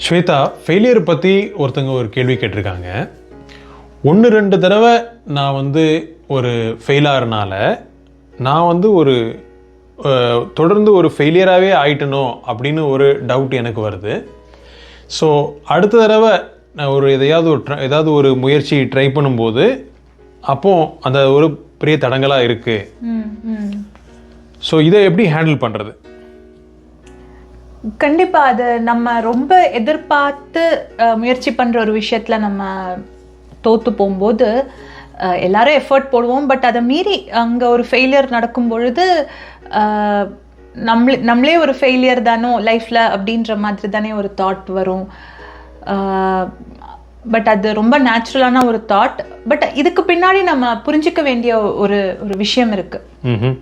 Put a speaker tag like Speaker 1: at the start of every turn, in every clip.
Speaker 1: Shweta, failure பற்றி ஒருத்தங்க ஒரு கேள்வி கேட்டிருக்காங்க. 1-2 தடவை நான் ஒரு ஃபெயிலாகிறனால நான் ஒரு தொடர்ந்து ஒரு ஃபெயிலியராகவே ஆயிட்டனோ அப்படின்னு ஒரு டவுட் எனக்கு வருது. ஸோ அடுத்த தடவை நான் ஏதாவது ஒரு முயற்சி ட்ரை பண்ணும்போது அப்போது அந்த ஒரு பெரிய தடங்களாக இருக்குது. ஸோ இதை எப்படி ஹேண்டில் பண்ணுறது?
Speaker 2: கண்டிப்பாக அது நம்ம ரொம்ப எதிர்பார்த்து முயற்சி பண்ணுற ஒரு விஷயத்தில் நம்ம தோற்று போகும்போது எல்லாரும் எஃபர்ட் போடுவோம். பட் அதை மீறி அங்கே ஒரு ஃபெயிலியர் நடக்கும் பொழுது நம்மளே ஒரு ஃபெயிலியர் தானோ லைஃப்பில் அப்படின்ற மாதிரி தானே ஒரு தாட் வரும். பட் அது ரொம்ப நேச்சுரலான ஒரு தாட். பட் இதுக்கு பின்னாடி நம்ம புரிஞ்சிக்க வேண்டிய ஒரு விஷயம் இருக்குது.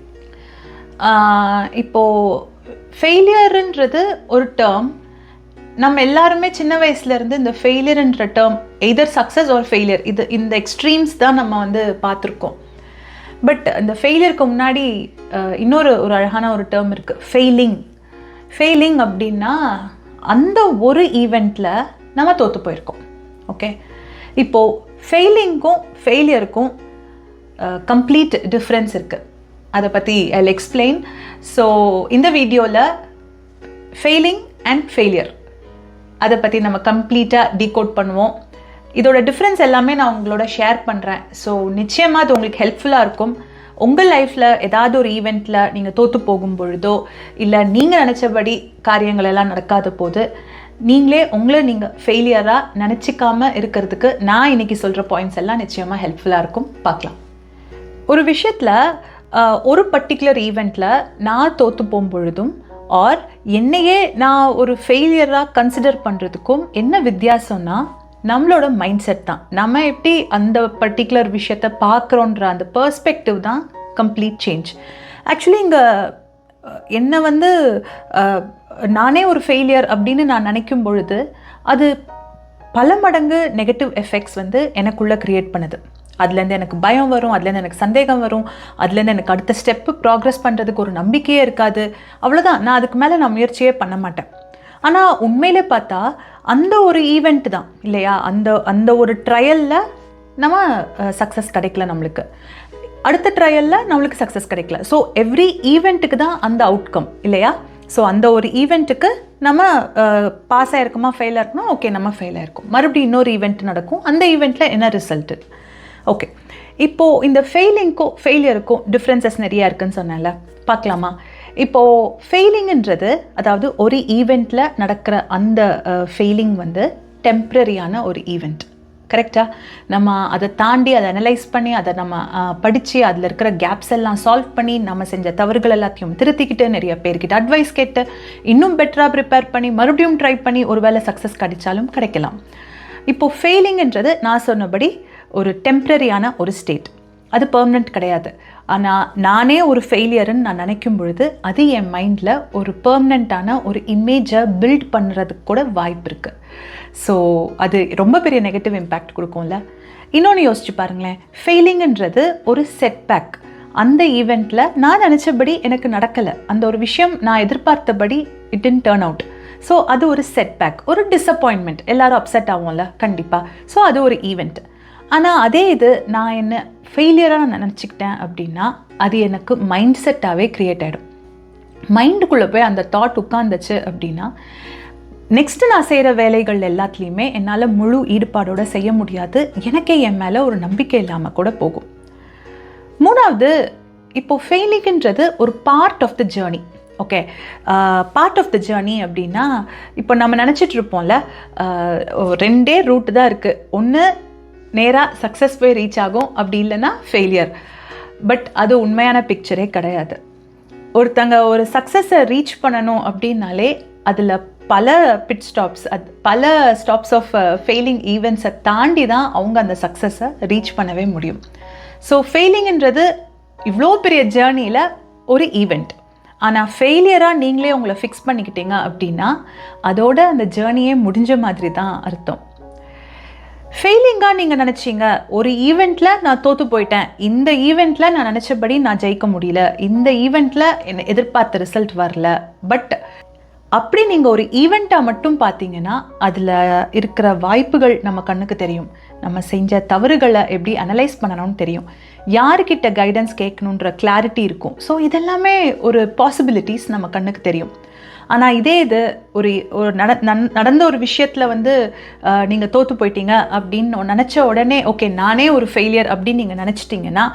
Speaker 2: இப்போது ஃபெயிலியருன்றது ஒரு டேர்ம். நம்ம எல்லாருமே சின்ன வயசுலேருந்து இந்த ஃபெயிலியர்ன்ற டேர்ம் எய்தர் சக்ஸஸ் ஒரு ஃபெயிலியர் இந்த எக்ஸ்ட்ரீம்ஸ் தான் நம்ம பார்த்துருக்கோம். பட் இந்த ஃபெயிலியருக்கு முன்னாடி இன்னொரு அழகான ஒரு டேர்ம் இருக்குது, ஃபெயிலிங் அப்படின்னா அந்த ஒரு ஈவெண்ட்டில் நம்ம தோற்று போயிருக்கோம். ஓகே, இப்போது ஃபெயிலிங்க்கும் ஃபெயிலியருக்கும் கம்ப்ளீட் டிஃப்ரென்ஸ் இருக்குது. அதை பற்றி ஐ எக்ஸ்பிளைன். ஸோ இந்த வீடியோவில் ஃபெயிலிங் அண்ட் ஃபெயிலியர் அதை பற்றி நம்ம கம்ப்ளீட்டாக டீகோட் பண்ணுவோம். இதோட டிஃப்ரென்ஸ் எல்லாமே நான் உங்களோட ஷேர் பண்ணுறேன். ஸோ நிச்சயமாக அது உங்களுக்கு ஹெல்ப்ஃபுல்லாக இருக்கும். உங்கள் லைஃப்பில் ஏதாவது ஒரு ஈவெண்ட்டில் நீங்கள் தோற்று போகும் பொழுதோ இல்லை நீங்கள் நினச்சபடி காரியங்கள் எல்லாம் நடக்காத போது உங்களை நீங்கள் ஃபெயிலியராக நினச்சிக்காம இருக்கிறதுக்கு நான் இன்றைக்கி சொல்கிற பாயிண்ட்ஸ் எல்லாம் நிச்சயமாக ஹெல்ப்ஃபுல்லாக இருக்கும். பார்க்கலாம். ஒரு விஷயத்தில் ஒரு பர்டிகுலர் ஈவெண்ட்டில் நான் தோற்று போகும் பொழுதும் ஆர் என்னையே நான் ஒரு ஃபெயிலியராக கன்சிடர் பண்ணுறதுக்கும் என்ன வித்தியாசம்னா நம்மளோட மைண்ட் செட் தான். நம்ம எப்படி அந்த பர்டிகுலர் விஷயத்தை பார்க்குறோன்ற அந்த பெர்ஸ்பெக்டிவ் தான் கம்ப்ளீட் சேஞ்ச். ஆக்சுவலி இங்கே என்னை நானே ஒரு ஃபெயிலியர் அப்படின்னு நான் நினைக்கும் பொழுது அது பல மடங்கு நெகட்டிவ் எஃபெக்ட்ஸ் எனக்குள்ளே க்ரியேட் பண்ணுது. அதுலேருந்து எனக்கு பயம் வரும், அதுலேருந்து எனக்கு சந்தேகம் வரும், அதுலேருந்து எனக்கு அடுத்த ஸ்டெப்பு ப்ராக்ரெஸ் பண்ணுறதுக்கு ஒரு நம்பிக்கையே இருக்காது. அவ்வளோதான், நான் அதுக்கு மேலே நான் முயற்சியே பண்ண மாட்டேன். ஆனால் உண்மையிலே பார்த்தா அந்த ஒரு ஈவெண்ட் தான் இல்லையா, அந்த ஒரு ட்ரையலில் நம்ம சக்ஸஸ் கிடைக்கல, நம்மளுக்கு அடுத்த ட்ரையலில் நம்மளுக்கு சக்ஸஸ் கிடைக்கல. ஸோ எவ்ரி ஈவெண்ட்டுக்கு தான் அந்த அவுட்கம் இல்லையா. ஸோ அந்த ஒரு ஈவெண்ட்டுக்கு நம்ம பாஸ் ஆகிருக்குமா ஃபெயில் ஆயிருக்குமா, ஓகே நம்ம ஃபெயில் ஆயிருக்கும், மறுபடியும் இன்னொரு ஈவெண்ட் நடக்கும், அந்த ஈவெண்ட்டில் என்ன ரிசல்ட்டு. ஓகே, இப்போது இந்த ஃபெயிலிங்க்கும் ஃபெயிலியருக்கும் டிஃப்ரென்சஸ் நிறையா இருக்குதுன்னு சொன்னேன்ல, பார்க்கலாமா? இப்போது ஃபெயிலிங்ன்றது அதாவது ஒரு ஈவெண்ட்டில் நடக்கிற அந்த ஃபெயிலிங் டெம்ப்ரரியான ஒரு ஈவெண்ட். கரெக்டாக நம்ம அதை தாண்டி அதை அனலைஸ் பண்ணி அதை நம்ம படித்து அதில் இருக்கிற கேப்ஸ் எல்லாம் சால்வ் பண்ணி நம்ம செஞ்ச தவறுகள் எல்லாத்தையும் திருத்திக்கிட்டு நிறைய பேர்கிட்ட அட்வைஸ் கேட்டு இன்னும் பெட்டராக ப்ரிப்பேர் பண்ணி மறுபடியும் ட்ரை பண்ணி ஒரு வேளை சக்ஸஸ் கிடைச்சாலும் கிடைக்கலாம். இப்போது ஃபெயிலிங்ன்றது நான் சொன்னபடி ஒரு டெம்ப்ரரியான ஒரு ஸ்டேட், அது பெர்மனெண்ட் கிடையாது. ஆனால் நானே ஒரு ஃபெயிலியர்னு நான் நினைக்கும் பொழுது அது என் மைண்டில் ஒரு பெர்மனெண்ட்டான ஒரு இமேஜை பில்ட் பண்ணுறதுக்கு கூட வாய்ப்பு இருக்குது. ஸோ அது ரொம்ப பெரிய நெகட்டிவ் இம்பேக்ட் கொடுக்கும்ல. இன்னொன்று யோசிச்சு பாருங்களேன், ஃபெயிலிங்ன்றது ஒரு செட்பேக். அந்த ஈவெண்ட்டில் நான் நினச்சபடி எனக்கு நடக்கலை, அந்த ஒரு விஷயம் நான் எதிர்பார்த்தபடி it didn't turn out. So அது ஒரு செட்பேக், ஒரு டிஸப்பாயின்மெண்ட், எல்லோரும் அப்செட் ஆகும்ல கண்டிப்பாக. ஸோ அது ஒரு ஈவெண்ட். ஆனால் அதே இது நான் என்ன ஃபெயிலியராக நான் நினச்சிக்கிட்டேன் அப்படின்னா அது எனக்கு மைண்ட் செட்டாகவே க்ரியேட் ஆகிடும். மைண்டுக்குள்ளே போய் அந்த தாட் உட்காந்துச்சு அப்படின்னா நெக்ஸ்ட்டு நான் செய்கிற வேலைகள் எல்லாத்துலேயுமே என்னால் முழு ஈடுபாடோடு செய்ய முடியாது, எனக்கே என் மேலே ஒரு நம்பிக்கை இல்லாமல் கூட போகும். மூணாவது, இப்போது ஃபெயிலிங்ன்றது ஒரு part of the journey. Okay, part of the journey அப்படின்னா இப்போ நம்ம நினச்சிட்டு இருப்போம்ல, 2 ரூட் தான் இருக்குது, ஒன்று நேராக சக்ஸஸ் போய் ரீச் ஆகும், அப்படி இல்லைன்னா ஃபெயிலியர். பட் அது உண்மையான பிக்சரே கிடையாது. ஒருத்தங்க ஒரு சக்ஸஸை ரீச் பண்ணணும் அப்படின்னாலே அதில் பல பிட் ஸ்டாப்ஸ், பல ஸ்டாப்ஸ் ஆஃப் ஃபெயிலிங் ஈவெண்ட்ஸை தாண்டி தான் அவங்க அந்த சக்ஸஸை ரீச் பண்ணவே முடியும். ஸோ ஃபெயிலிங்ன்றது இவ்வளோ பெரிய ஜேர்னியில் ஒரு ஈவெண்ட். ஆனால் ஃபெயிலியராக நீங்களே உங்களை ஃபிக்ஸ் பண்ணிக்கிட்டீங்க அப்படின்னா அதோட அந்த ஜேர்னியே முடிஞ்ச மாதிரி தான் அர்த்தம். ஃபெயிலிங்காக நீங்கள் நினச்சிங்க, ஒரு ஈவெண்ட்டில் நான் தோற்று போயிட்டேன், இந்த ஈவெண்ட்டில் நான் நினச்சபடி நான் ஜெயிக்க முடியல, இந்த ஈவெண்ட்டில் எதிர்பார்த்த ரிசல்ட் வரல, பட் அப்படி நீங்கள் ஒரு ஈவெண்ட்டாக மட்டும் பார்த்தீங்கன்னா அதில் இருக்கிற வாய்ப்புகள் நம்ம கண்ணுக்கு தெரியும். நம்ம செஞ்ச தவறுகளை எப்படி அனலைஸ் பண்ணணும்னு தெரியும். யாருக்கிட்ட கைடன்ஸ் கேட்கணுன்ற கிளாரிட்டி இருக்கும். ஸோ இதெல்லாமே ஒரு பாசிபிலிட்டிஸ் நம்ம கண்ணுக்கு தெரியும். ஆனால் இதே இது ஒரு நடந்த ஒரு விஷயத்தில் வந்து நீங்கள் தோற்று போயிட்டீங்க அப்படின்னு நினச்ச உடனே ஓகே நானே ஒரு ஃபெயிலியர் அப்படின்னு நீங்கள் நினச்சிட்டிங்கன்னா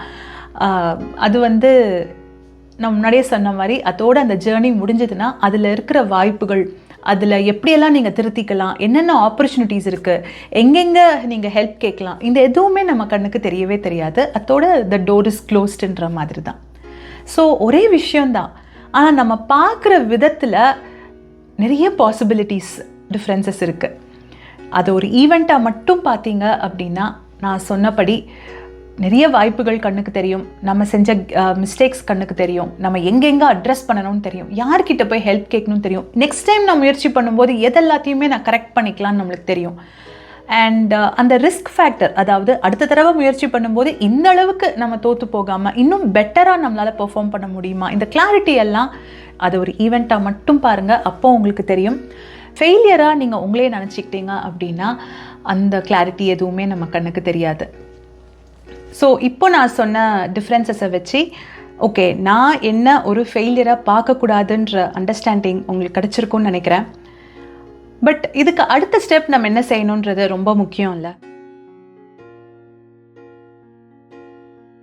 Speaker 2: அது வந்து நான் முன்னாடியே சொன்ன மாதிரி அதோட அந்த ஜேர்னி முடிஞ்சதுன்னா அதில் இருக்கிற வாய்ப்புகள், அதில் எப்படியெல்லாம் நீங்கள் திருத்திக்கலாம், என்னென்ன ஆப்பர்ச்சுனிட்டிஸ் இருக்குது, எங்கெங்கே நீங்கள் ஹெல்ப் கேட்கலாம், இந்த எதுவுமே நம்ம கண்ணுக்கு தெரியவே தெரியாது. அதோட த டோர் இஸ் க்ளோஸ்டுன்ற மாதிரி தான். ஸோ ஒரே விஷயந்தான், ஆனால் நம்ம பார்க்குற விதத்தில் நிறைய பாசிபிலிட்டிஸ் டிஃப்ரென்சஸ் இருக்குது. அது ஒரு ஈவெண்ட்டாக மட்டும் பார்த்தீங்க அப்படின்னா நான் சொன்னபடி நிறைய வாய்ப்புகள் கண்ணுக்கு தெரியும், நம்ம செஞ்ச மிஸ்டேக்ஸ் கண்ணுக்கு தெரியும், நம்ம எங்கெங்கே அட்ரஸ் பண்ணணும்னு தெரியும், யார்கிட்ட போய் ஹெல்ப் கேட்கணும்னு தெரியும், நெக்ஸ்ட் டைம் நான் முயற்சி பண்ணும்போது எதெல்லாத்தையுமே நான் கரெக்ட் பண்ணிக்கலாம்னு நம்மளுக்கு தெரியும். அண்ட் அந்த ரிஸ்க் ஃபேக்டர், அதாவது அடுத்த தடவை முயற்சி பண்ணும்போது இந்த அளவுக்கு நம்ம தோற்று போகாமல் இன்னும் பெட்டராக நம்மளால் பெர்ஃபார்ம் பண்ண முடியுமா, இந்த கிளாரிட்டி எல்லாம் அது ஒரு ஈவெண்ட்டாக மட்டும் பாருங்கள், அப்போ உங்களுக்கு தெரியும். ஃபெயிலியராக நீங்கள் உங்களே நினச்சிக்கிட்டீங்க அப்படின்னா அந்த கிளாரிட்டி எதுவுமே நம்ம கண்ணுக்கு தெரியாது. ஸோ இப்போ நான் சொன்ன டிஃப்ரென்சஸை வச்சு ஓகே நான் என்ன ஒரு ஃபெயிலியராக பார்க்கக்கூடாதுன்ற அண்டர்ஸ்டாண்டிங் உங்களுக்கு கிடச்சிருக்குன்னு நினைக்கிறேன். பட் இதுக்கு அடுத்த ஸ்டெப் நம்ம என்ன செய்யணுன்றது ரொம்ப முக்கியம் இல்லை.